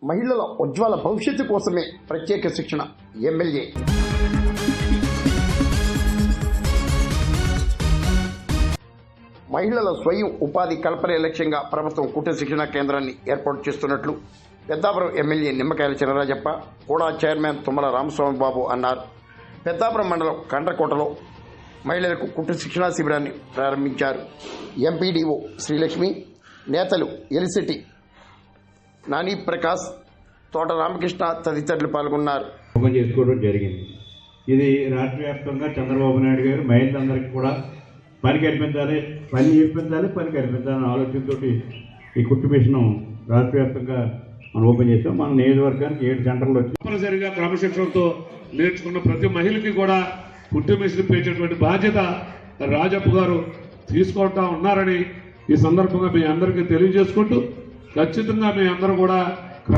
మహిళల ఉజ్వల భవిష్యత్తు కోసమే ప్రత్యేక శిక్షణ ఎమ్మెల్యే. మహిళల స్వయం ఉపాధి కల్పనే లక్ష్యంగా ప్రభుత్వం కుటుంబ శిక్షణ కేంద్రాన్ని ఏర్పాటు చేస్తున్నట్లు పెద్దాపురం ఎమ్మెల్యే నిమ్మకాయల చినరాజప్ప, కూడా చైర్మన్ తుమ్మల రామస్వామి బాబు అన్నారు. పెద్దాపురం మండలం కండ్రకోటలో మహిళలకు కుటుంబ శిక్షణా శిబిరాన్ని ప్రారంభించారు. ఎంపీడీఓ శ్రీలక్ష్మి, నేతలు ఎలిసిటి నాని ప్రకాష్, తోట రామకృష్ణ తదితరులు పాల్గొన్నారు. చేసుకోవడం జరిగింది. ఇది రాష్ట్ర వ్యాప్తంగా చంద్రబాబు నాయుడు గారు మహిళలందరికీ కూడా పని కల్పించాలి, పని కల్పించాలనే ఆలోచనతో ఈ కుట్టు మిషన్ రాష్ట్ర వ్యాప్తంగా మనం ఓపెన్ చేస్తాం. మన నియోజకవర్గానికి 7 సెంటర్లు వచ్చి తప్పనిసరిగా క్రమశిక్షణతో నేర్చుకున్న ప్రతి మహిళకి కూడా కుట్టు మిషన్ పేర్చేటువంటి బాధ్యత రాజప్ప గారు తీసుకుంటా ఉన్నారని ఈ సందర్భంగా మీ అందరికీ తెలియజేసుకుంటూ, ఖచ్చితంగా మీ అందరూ కూడా